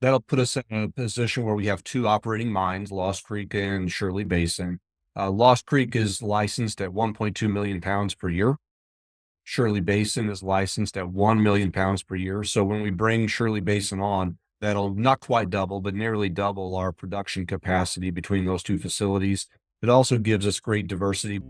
That'll put us in a position where we have two operating mines, Lost Creek and Shirley Basin. Lost Creek is licensed at 1.2 million pounds per year. Shirley Basin is licensed at 1 million pounds per year. So when we bring Shirley Basin on, that'll not quite double, but nearly double our production capacity between those two facilities. It also gives us great diversity.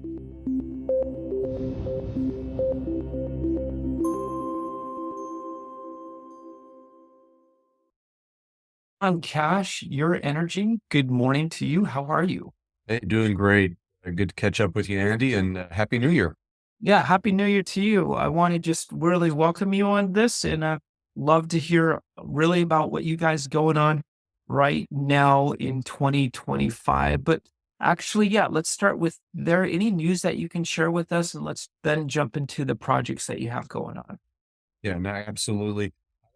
I'm Cash, your energy. Good morning to you. How are you? Hey, doing great. Good to catch up with you, Andy, and Happy New Year. Yeah, happy new year to you. I want to just really welcome you on this and love to hear really about what you guys going on right now in 2025. But actually, yeah, let's start with there any news that you can share with us and let's then jump into the projects that you have going on. Yeah, no, absolutely.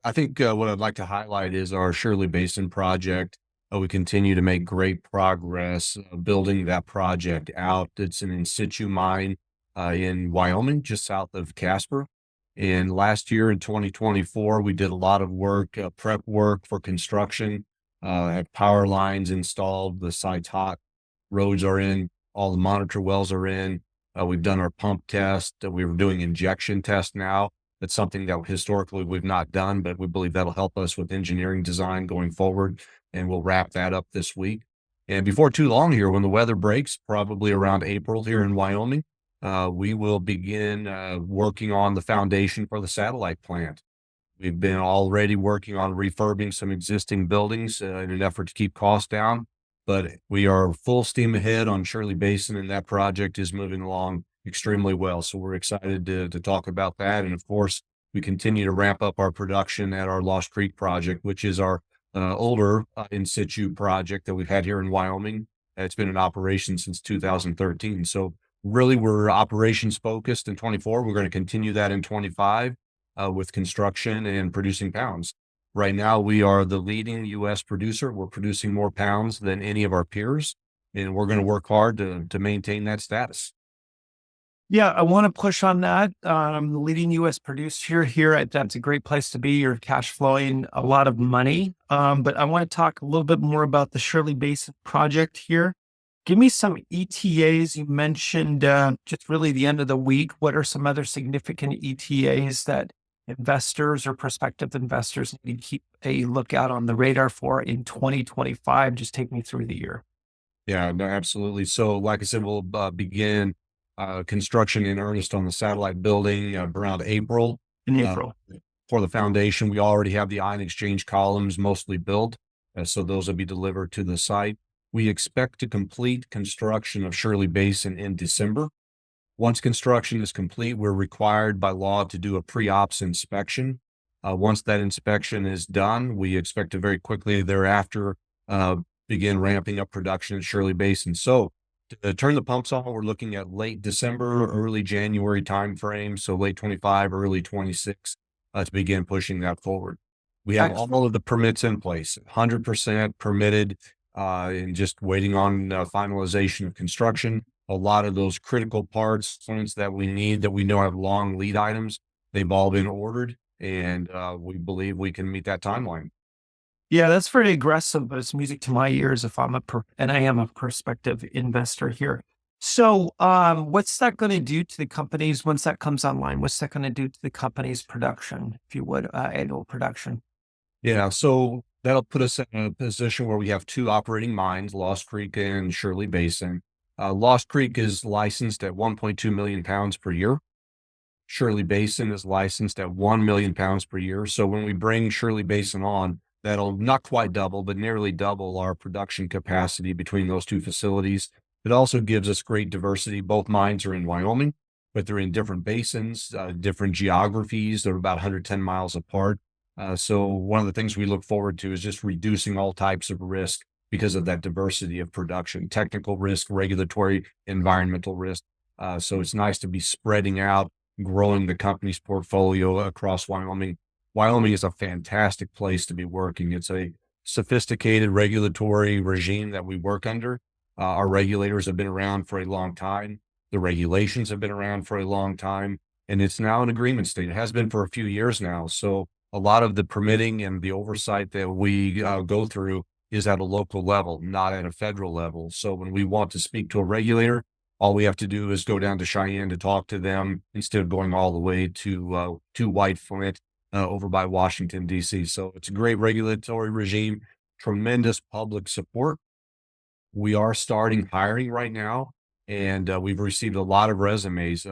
I think what I'd like to highlight is our Shirley Basin project. We continue to make great progress building that project out. It's an in situ mine in Wyoming, just south of Casper. And last year in 2024, we did a lot of work, prep work for construction, had power lines installed, the site's hot, roads are in, all the monitor wells are in. We've done our pump test. We were doing injection test now. That's something that historically we've not done, but we believe that'll help us with engineering design going forward. And we'll wrap that up this week. And before too long here, when the weather breaks, probably around April here in Wyoming, we will begin working on the foundation for the satellite plant. We've been already working on refurbing some existing buildings in an effort to keep costs down, but we are full steam ahead on Shirley Basin, and that project is moving along extremely well. So we're excited to talk about that. And of course, we continue to ramp up our production at our Lost Creek project, which is our older in situ project that we've had here in Wyoming. It's been in operation since 2013. So really, we're operations focused in 24. We're going to continue that in 25 with construction and producing pounds. Right now, we are the leading U.S. producer. We're producing more pounds than any of our peers, and we're going to work hard to maintain that status. Yeah, I want to push on that. I'm the leading U.S. producer here. That's a great place to be. You're cash flowing a lot of money. But I want to talk a little bit more about the Shirley Basin project here. Give me some ETAs. You mentioned just really the end of the week. What are some other significant ETAs that investors or prospective investors need to keep a lookout on the radar for in 2025? Just take me through the year. Yeah, no, absolutely. So, like I said, we'll begin construction in earnest on the satellite building around April. In Uh, April. for the foundation, we already have the ion exchange columns mostly built, so those will be delivered to the site. We expect to complete construction of Shirley Basin in December. Once construction is complete, we're required by law to do a pre-ops inspection. Once that inspection is done, we expect to very quickly thereafter uh, begin ramping up production at Shirley Basin. So to turn the pumps on, we're looking at late December, early January timeframe. So late 25, early 26 to begin pushing that forward. We have all of the permits in place, 100% permitted, and just waiting on finalization of construction. A lot of those critical parts, components that we need that we know have long lead items, they've all been ordered, and we believe we can meet that timeline. Yeah, that's very aggressive, but it's music to my ears if and I am a prospective investor here. So, what's that going to do to the companies once that comes online? What's that going to do to the company's production, if you would, annual production? Yeah, so that'll put us in a position where we have two operating mines, Lost Creek and Shirley Basin. Lost Creek is licensed at 1.2 million pounds per year. Shirley Basin is licensed at 1 million pounds per year. So when we bring Shirley Basin on, that'll not quite double, but nearly double our production capacity between those two facilities. It also gives us great diversity. Both mines are in Wyoming, but they're in different basins, different geographies. They're about 110 miles apart. So one of the things we look forward to is just reducing all types of risk because of that diversity of production, technical risk, regulatory, environmental risk. So it's nice to be spreading out, growing the company's portfolio across Wyoming. Wyoming is a fantastic place to be working. It's a sophisticated regulatory regime that we work under. Our regulators have been around for a long time. The regulations have been around for a long time, and it's now an agreement state. It has been for a few years now. So a lot of the permitting and the oversight that we go through is at a local level, not at a federal level. So when we want to speak to a regulator, all we have to do is go down to Cheyenne to talk to them instead of going all the way to White Flint over by Washington, D.C. So it's a great regulatory regime, tremendous public support. We are starting hiring right now, and we've received a lot of resumes.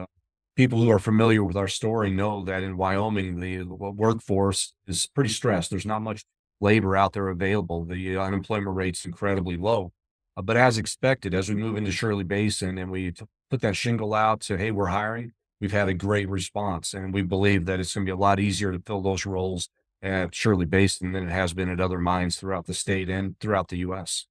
People who are familiar with our story know that in Wyoming, the workforce is pretty stressed. There's not much labor out there available. The unemployment rate's incredibly low. But as expected, as we move into Shirley Basin and put that shingle out, say, hey, we're hiring, we've had a great response. And we believe that it's going to be a lot easier to fill those roles at Shirley Basin than it has been at other mines throughout the state and throughout the U.S.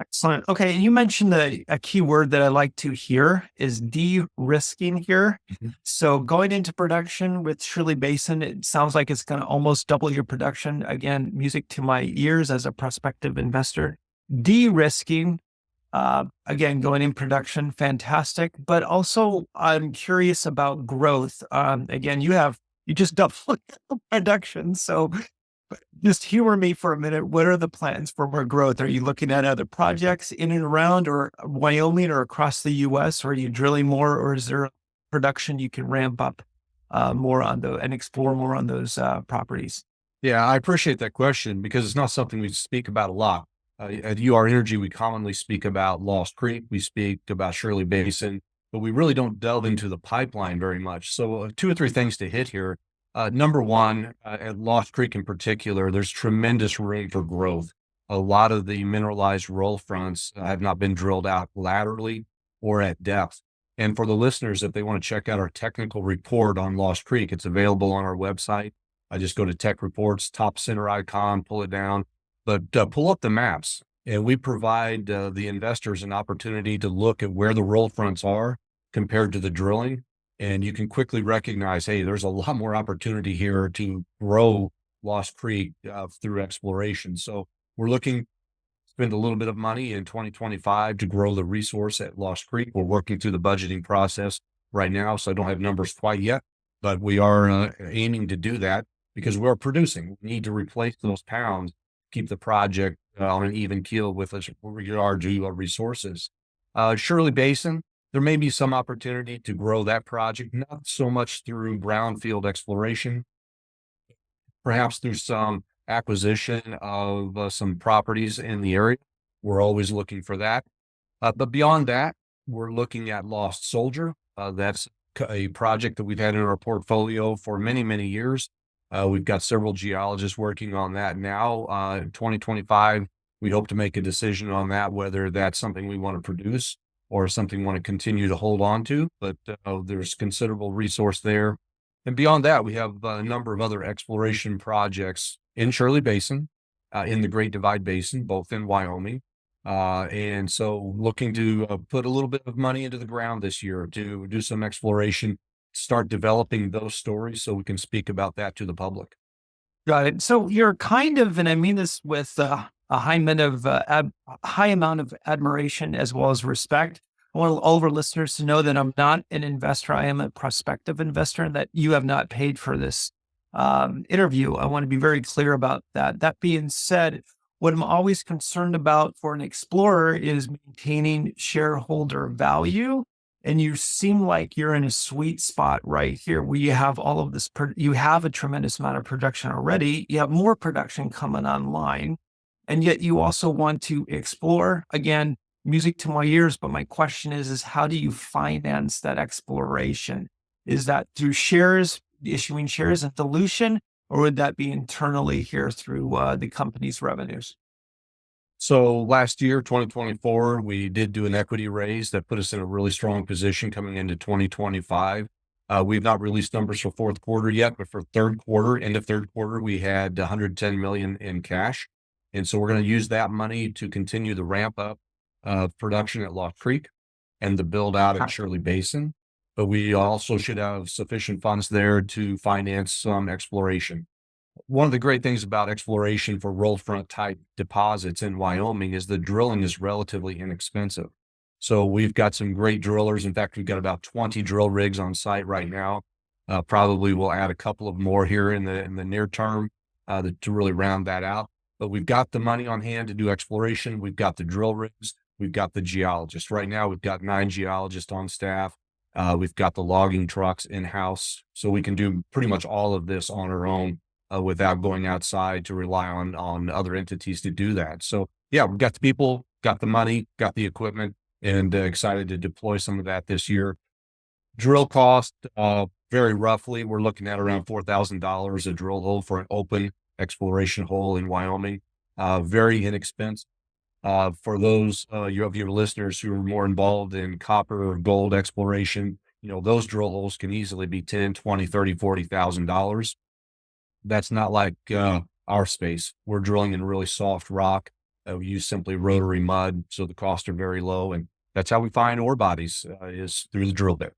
Excellent. Okay. And you mentioned a key word that I like to hear is de-risking here. Mhm. So going into production with Shirley Basin, it sounds like it's going to almost double your production. Again, music to my ears as a prospective investor. De-risking, again, going in production, fantastic. But also I'm curious about growth. Again, you just doubled production. So just humor me for a minute. What are the plans for more growth? Are you looking at other projects in and around or Wyoming or across the US? Or are you drilling more, or is there production you can ramp up more on and explore more on those properties? Yeah, I appreciate that question because it's not something we speak about a lot. At UR Energy, we commonly speak about Lost Creek, we speak about Shirley Basin, but we really don't delve into the pipeline very much. So, two or three things to hit here. Number one, at Lost Creek in particular, there's tremendous room for growth. A lot of the mineralized roll fronts have not been drilled out laterally or at depth. And for the listeners, if they want to check out our technical report on Lost Creek, it's available on our website. I just go to tech reports, top center icon, pull it down, but pull up the maps. And we provide the investors an opportunity to look at where the roll fronts are compared to the drilling. And you can quickly recognize, hey, there's a lot more opportunity here to grow Lost Creek through exploration. So we're looking to spend a little bit of money in 2025 to grow the resource at Lost Creek. We're working through the budgeting process right now, so I don't have numbers quite yet, but we are aiming to do that because we're producing. We need to replace those pounds, keep the project on an even keel with regard to resources. Shirley Basin, there may be some opportunity to grow that project, not so much through brownfield exploration, perhaps through some acquisition of some properties in the area. We're always looking for that. But beyond that, we're looking at Lost Soldier. That's a project that we've had in our portfolio for many, many years. We've got several geologists working on that now. In 2025, we hope to make a decision on that, whether that's something we want to produce or something we want to continue to hold on to. But there's considerable resource there. And beyond that, we have a number of other exploration projects in Shirley Basin, in the Great Divide Basin, both in Wyoming. And so looking to put a little bit of money into the ground this year to do some exploration, start developing those stories so we can speak about that to the public. Got it. So you're kind of, and I mean this with a high amount of admiration as well as respect. I want all of our listeners to know that I'm not an investor. I am a prospective investor, and that you have not paid for this interview. I want to be very clear about that. That being said, what I'm always concerned about for an explorer is maintaining shareholder value. And you seem like you're in a sweet spot right here where you have all of this, you have a tremendous amount of production already. You have more production coming online, and yet you also want to explore. Again, music to my ears, but my question is how do you finance that exploration? Is that through shares, issuing shares and dilution, or would that be internally here through the company's revenues? So last year, 2024, we did do an equity raise that put us in a really strong position coming into 2025. We've not released numbers for fourth quarter yet, but for third quarter, end of third quarter, we had 110 million in cash. And so we're going to use that money to continue the ramp up of production at Lost Creek and the build out at Shirley Basin. But we also should have sufficient funds there to finance some exploration. One of the great things about exploration for roll front type deposits in Wyoming is the drilling is relatively inexpensive. So we've got some great drillers. In fact, we've got about 20 drill rigs on site right now. Probably we'll add a couple of more here in the near term to really round that out. But we've got the money on hand to do exploration. We've got the drill rigs. We've got the geologists. Right now, we've got 9 geologists on staff. We've got the logging trucks in-house, so we can do pretty much all of this on our own without going outside to rely on other entities to do that. So yeah, we've got the people, got the money, got the equipment, and excited to deploy some of that this year. Drill cost, very roughly, we're looking at around $4,000 a drill hole for an open exploration hole in Wyoming. Very inexpensive. For those of your listeners who are more involved in copper or gold exploration, those drill holes can easily be 10, 20, 30, $40,000. That's not like our space. We're drilling in really soft rock. We use simply rotary mud, so the costs are very low, and that's how we find ore bodies is through the drill bit.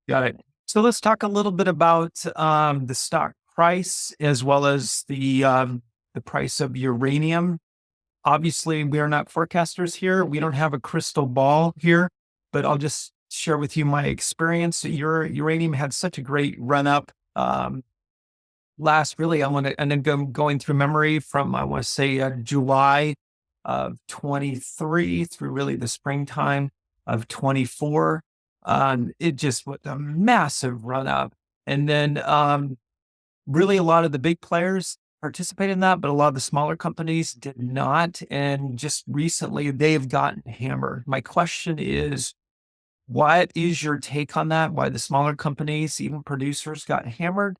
Got it. So let's talk a little bit about the stock price as well as the price of uranium. Obviously, we are not forecasters here. We don't have a crystal ball here, but I'll just share with you my experience. Uranium had such a great run up. Really, and then going through memory from, I want to say, July of 23 through really the springtime of 24. It just was a massive run up. And then really a lot of the big players participated in that, but a lot of the smaller companies did not. And just recently they've gotten hammered. My question is, what is your take on that? Why the smaller companies, even producers, got hammered?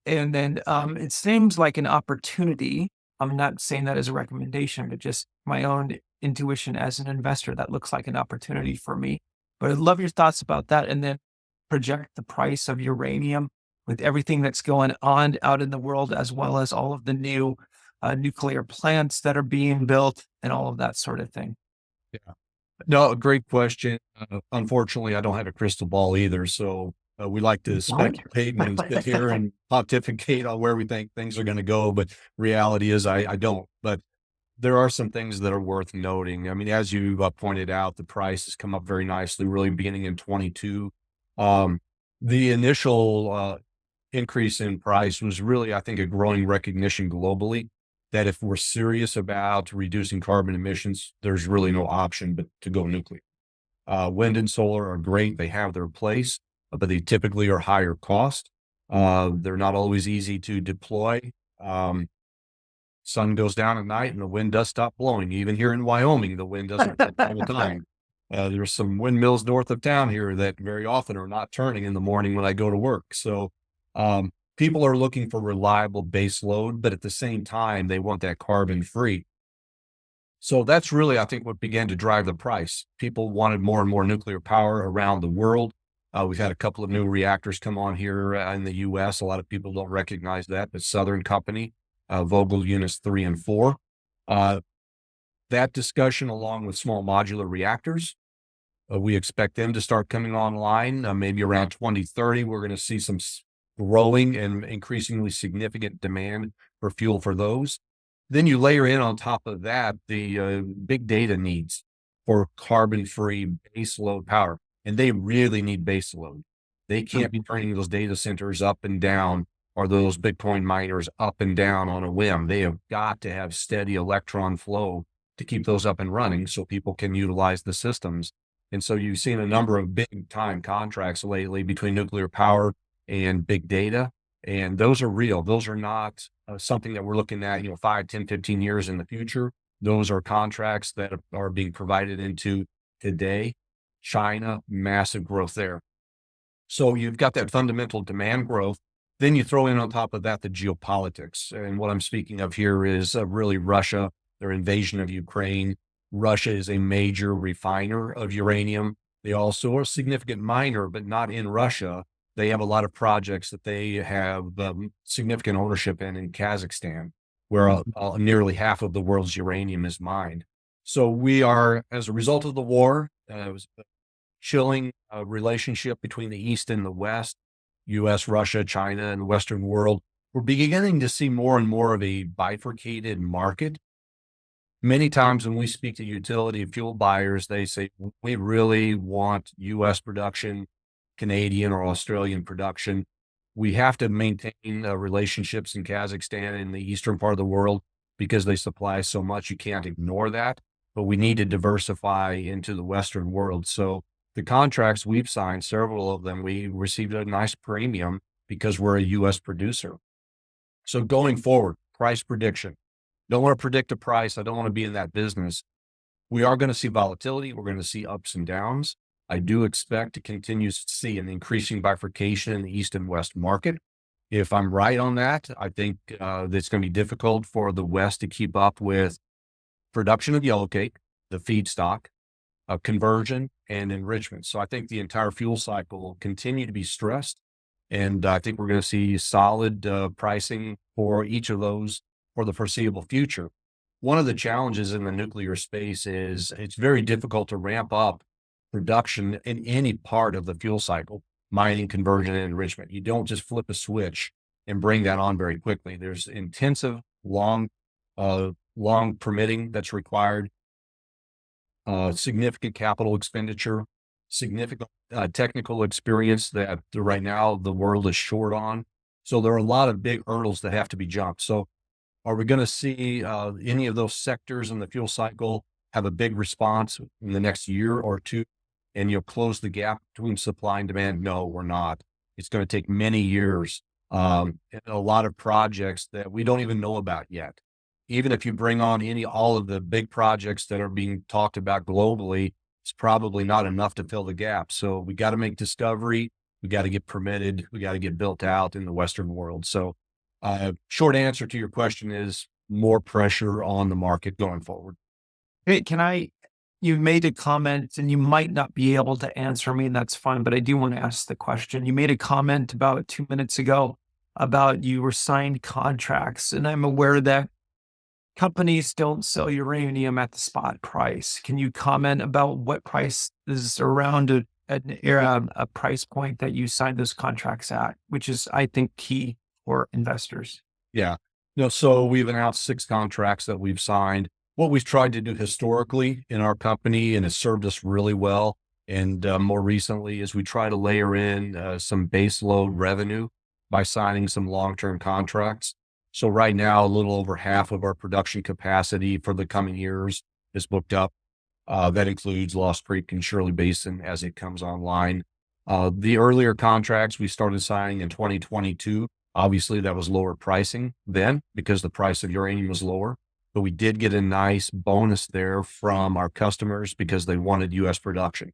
And then it seems like an opportunity. I'm not saying that as a recommendation, but just my own intuition as an investor, that looks like an opportunity for me. But I'd love your thoughts about that. And then project the price of uranium with everything that's going on out in the world, as well as all of the new nuclear plants that are being built and all of that sort of thing. Yeah. No, great question. Unfortunately, I don't have a crystal ball either. So we like to speculate and sit here and pontificate on where we think things are going to go. But reality is I don't. But there are some things that are worth noting. I mean, as you pointed out, the price has come up very nicely, really beginning in 22. The initial increase in price was really, I think, a growing recognition globally that if we're serious about reducing carbon emissions, there's really no option but to go nuclear. Wind and solar are great. They have their place, but they typically are higher cost. They're not always easy to deploy. Sun goes down at night and the wind does stop blowing. Even here in Wyoming, the wind doesn't blow all the time. There's some windmills north of town here that very often are not turning in the morning when I go to work. So people are looking for reliable base load, but at the same time, they want that carbon free. So that's really, I think, what began to drive the price. People wanted more and more nuclear power around the world. We've had a couple of new reactors come on here in the US. A lot of people don't recognize that, but Southern Company, Vogtle units 3 and 4. That discussion, along with small modular reactors, we expect them to start coming online maybe around 2030. We're going to see some growing and increasingly significant demand for fuel for those. Then you layer in on top of that the big data needs for carbon-free base load power, and they really need base load. They can't be turning those data centers up and down or those Bitcoin miners up and down on a whim. They have got to have steady electron flow to keep those up and running so people can utilize the systems. And so you've seen a number of big time contracts lately between nuclear power and big data. And those are real. Those are not something that we're looking at, 5, 10, 15 years in the future. Those are contracts that are being provided into today. China, massive growth there. So you've got that fundamental demand growth. Then you throw in on top of that the geopolitics. And what I'm speaking of here is really Russia, their invasion of Ukraine. Russia is a major refiner of uranium. They also are a significant miner, but not in Russia. They have a lot of projects that they have significant ownership in Kazakhstan, where nearly half of the world's uranium is mined. So we are, as a result of the war, it was a chilling relationship between the East and the West, US, Russia, China, and the Western world. We're beginning to see more and more of a bifurcated market. Many times when we speak to utility fuel buyers, they say, we really want US production Canadian or Australian production. We have to maintain relationships in Kazakhstan and the eastern part of the world because they supply so much. You can't ignore that, but we need to diversify into the Western world. So the contracts we've signed, several of them, we received a nice premium because we're a U.S. producer. So going forward, price prediction. Don't want to predict a price. I don't want to be in that business. We are going to see volatility. We're going to see ups and downs. I do expect to continue to see an increasing bifurcation in the East and West market. If I'm right on that, I think it's going to be difficult for the West to keep up with production of yellowcake, the feedstock, conversion, and enrichment. So I think the entire fuel cycle will continue to be stressed. And I think we're going to see solid pricing for each of those for the foreseeable future. One of the challenges in the nuclear space is it's very difficult to ramp up production in any part of the fuel cycle, mining, conversion, and enrichment. You don't just flip a switch and bring that on very quickly. There's intensive, long permitting that's required, significant capital expenditure, significant technical experience that right now the world is short on. So there are a lot of big hurdles that have to be jumped. So are we going to see any of those sectors in the fuel cycle have a big response in the next year or two and you'll close the gap between supply and demand? No, we're not. It's going to take many years and a lot of projects that we don't even know about yet. Even if you bring on all of the big projects that are being talked about globally, it's probably not enough to fill the gap. So we got to make discovery. We got to get permitted. We got to get built out in the Western world. So short answer to your question is more pressure on the market going forward. Hey, you made a comment and you might not be able to answer me, and that's fine, but I do want to ask the question. You made a comment about 2 minutes ago about you were signed contracts, and I'm aware that companies don't sell uranium at the spot price. Can you comment about what price is around a price point that you signed those contracts at, which is, I think, key for investors? Yeah. No, so we've announced 6 contracts that we've signed. What we've tried to do historically in our company, and it's served us really well, and more recently, is we try to layer in some base load revenue by signing some long-term contracts. So right now, a little over half of our production capacity for the coming years is booked up. That includes Lost Creek and Shirley Basin as it comes online. The earlier contracts we started signing in 2022, obviously that was lower pricing then because the price of uranium was lower, but we did get a nice bonus there from our customers because they wanted U.S. production.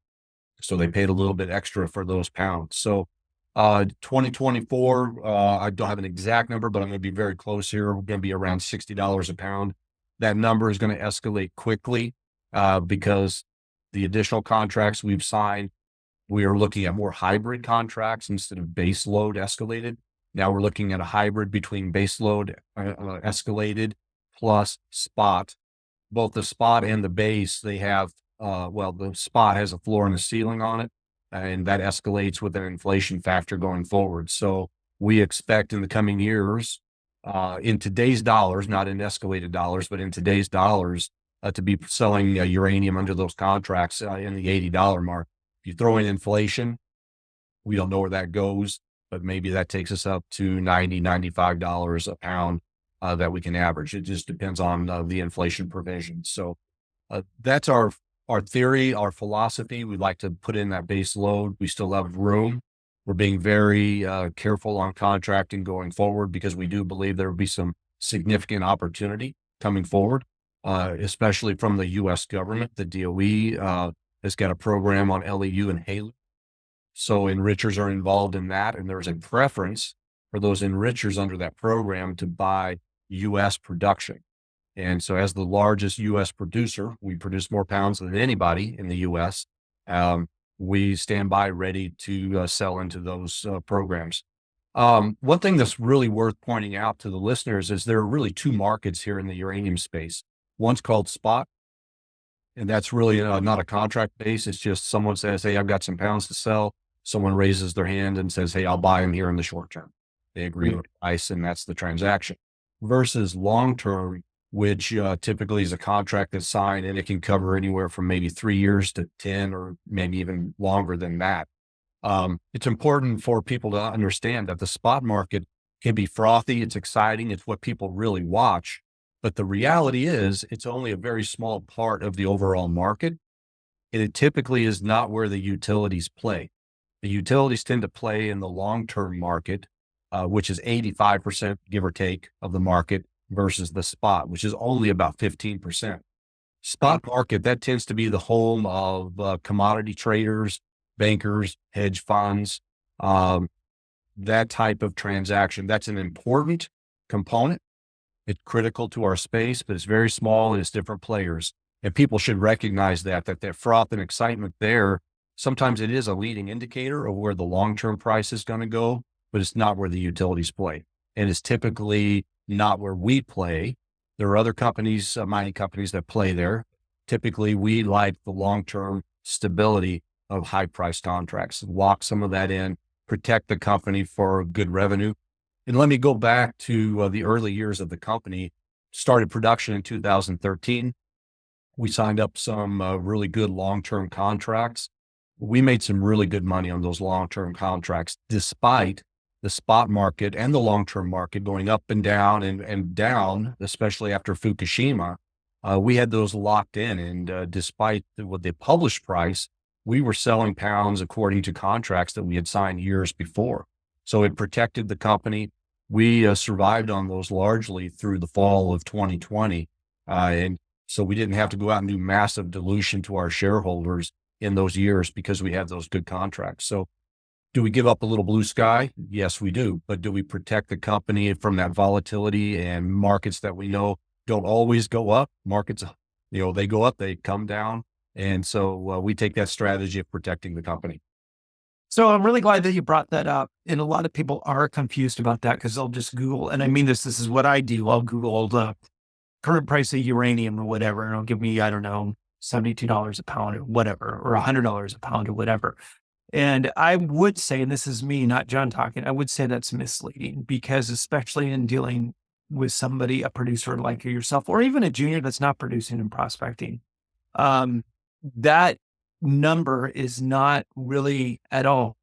So they paid a little bit extra for those pounds. So 2024, I don't have an exact number, but I'm going to be very close here. We're going to be around $60 a pound. That number is going to escalate quickly because the additional contracts we've signed, we are looking at more hybrid contracts instead of base load escalated. Now we're looking at a hybrid between base load escalated plus spot. Both the spot and the base, they have, the spot has a floor and a ceiling on it, and that escalates with an inflation factor going forward. So we expect in the coming years, in today's dollars, not in escalated dollars, but in today's dollars, to be selling uranium under those contracts in the $80 mark. If you throw in inflation, we don't know where that goes, but maybe that takes us up to $90, $95 a pound that we can average. It just depends on the inflation provision. So that's our theory, our philosophy. We'd like to put in that base load. We still have room. We're being very careful on contracting going forward because we do believe there will be some significant opportunity coming forward, especially from the U.S. government. The DOE has got a program on LEU and HALEU. So enrichers are involved in that, and there's a preference for those enrichers under that program to buy U.S. production. And so as the largest U.S. producer, we produce more pounds than anybody in the U.S. We stand by ready to sell into those programs. One thing that's really worth pointing out to the listeners is there are really 2 markets here in the uranium space. One's called spot, and that's really not a contract base. It's just someone says, hey, I've got some pounds to sell. Someone raises their hand and says, hey, I'll buy them here in the short term. They agree on the price, and that's the transaction. Versus long-term, which typically is a contract that's signed, and it can cover anywhere from maybe 3 years to 10 or maybe even longer than that. It's important for people to understand that the spot market can be frothy. It's exciting. It's what people really watch. But the reality is it's only a very small part of the overall market. And it typically is not where the utilities play. The utilities tend to play in the long-term market, which is 85%, give or take, of the market versus the spot, which is only about 15%. Spot market, that tends to be the home of commodity traders, bankers, hedge funds, um, that type of transaction. That's an important component. It's critical to our space, but it's very small and it's different players. And people should recognize that froth and excitement there, sometimes it is a leading indicator of where the long-term price is going to go, but it's not where the utilities play. And it's typically not where we play. There are other companies, mining companies that play there. Typically, we like the long-term stability of high-priced contracts, lock some of that in, protect the company for good revenue. And let me go back to the early years of the company. Started production in 2013. We signed up some really good long-term contracts. We made some really good money on those long-term contracts, despite the spot market and the long-term market going up and down, especially after Fukushima. We had those locked in, and despite what the published price, we were selling pounds according to contracts that we had signed years before. So it protected the company. We survived on those largely through the fall of 2020. And so we didn't have to go out and do massive dilution to our shareholders in those years because we had those good contracts. So do we give up a little blue sky? Yes, we do. But do we protect the company from that volatility and markets that we know don't always go up? Markets, they go up, they come down. And so we take that strategy of protecting the company. So I'm really glad that you brought that up. And a lot of people are confused about that because they'll just Google, and I mean this is what I do. I'll Google the current price of uranium or whatever, and it'll give me, I don't know, $72 a pound or whatever, or $100 a pound or whatever. And I would say, and this is me, not John talking, I would say that's misleading because especially in dealing with somebody, a producer like yourself, or even a junior that's not producing and prospecting, that number is not really at all,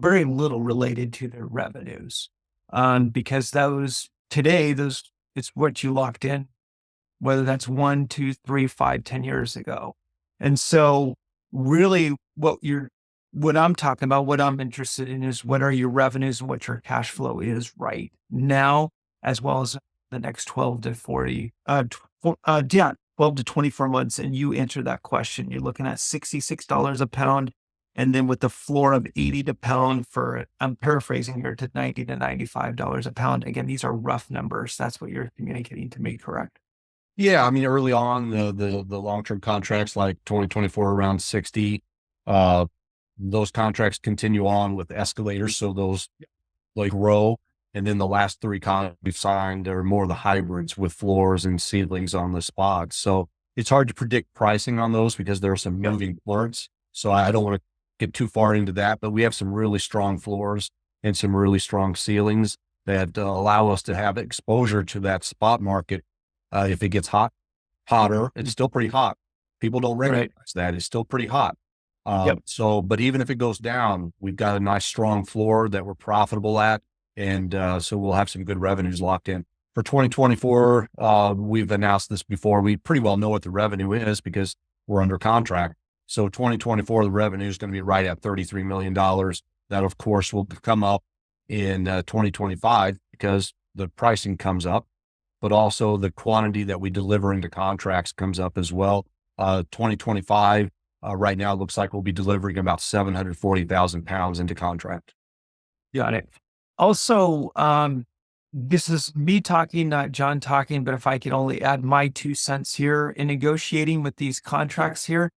very little related to their revenues. Because it's what you locked in, whether that's 1, 2, 3, 5, 10 years ago. And so really what I'm talking about, what I'm interested in is what are your revenues and what your cash flow is right now, as well as the next 12 to 12 to 24 months. And you answer that question. You're looking at $66 a pound. And then with the floor of 80 to pound for, I'm paraphrasing here, to 90 to $95 a pound. Again, these are rough numbers. That's what you're communicating to me, correct? Yeah, I mean, early on, the long-term contracts like 2024 around 60, those contracts continue on with escalators. So those like row, and then the last three contracts we've signed are more the hybrids with floors and ceilings on the spots. So it's hard to predict pricing on those because there are some moving parts. So I don't want to get too far into that, but we have some really strong floors and some really strong ceilings that allow us to have exposure to that spot market. If it gets hotter, it's still pretty hot. People don't recognize that. It's still pretty hot. But even if it goes down, we've got a nice strong floor that we're profitable at. And so we'll have some good revenues locked in. For 2024, we've announced this before. We pretty well know what the revenue is because we're under contract. So 2024, the revenue is going to be right at $33 million. That, of course, will come up in 2025 because the pricing comes up, but also the quantity that we deliver into contracts comes up as well. 2025, right now, looks like we'll be delivering about 740,000 pounds into contract. Got it. Also, this is me talking, not John talking, but if I could only add my 2 cents here in negotiating with these contracts here,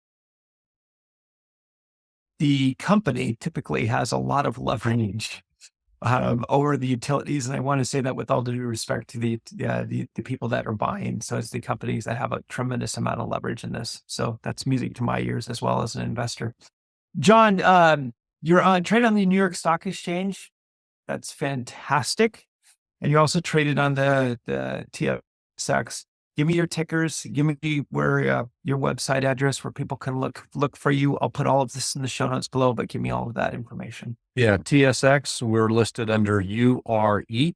the company typically has a lot of leverage over the utilities. And I want to say that with all due respect to the people that are buying. So it's the companies that have a tremendous amount of leverage in this. So that's music to my ears as well as an investor. John, you're on trade on the New York Stock Exchange. That's fantastic. And you also traded on the TSX. give me your tickers. Give me where your website address where people can look for you. I'll put all of this in the show notes below, but give me all of that information. Yeah, TSX, we're listed under URE.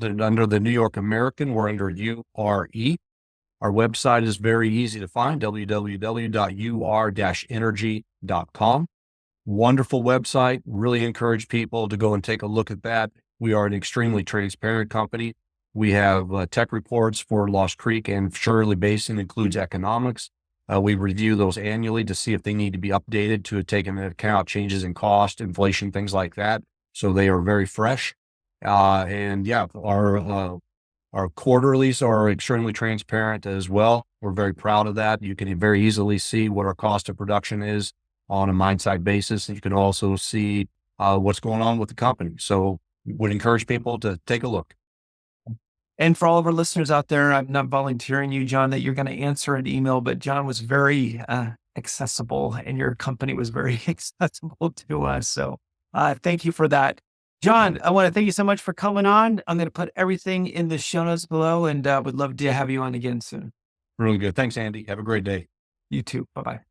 Under the New York American, we're under URE. Our website is very easy to find, www.ur-energy.com. Wonderful website. Really encourage people to go and take a look at that. We are an extremely transparent company. We have tech reports for Lost Creek and Shirley Basin, includes economics. We review those annually to see if they need to be updated to take into account changes in cost, inflation, things like that. So they are very fresh. And yeah, our quarterlies are extremely transparent as well. We're very proud of that. You can very easily see what our cost of production is on a mine site basis. And you can also see what's going on with the company. So would encourage people to take a look. And for all of our listeners out there, I'm not volunteering you, John, that you're going to answer an email, but John was very accessible and your company was very accessible to us. So thank you for that. John, I want to thank you so much for coming on. I'm going to put everything in the show notes below and would love to have you on again soon. Really good. Thanks, Andy. Have a great day. You too. Bye-bye.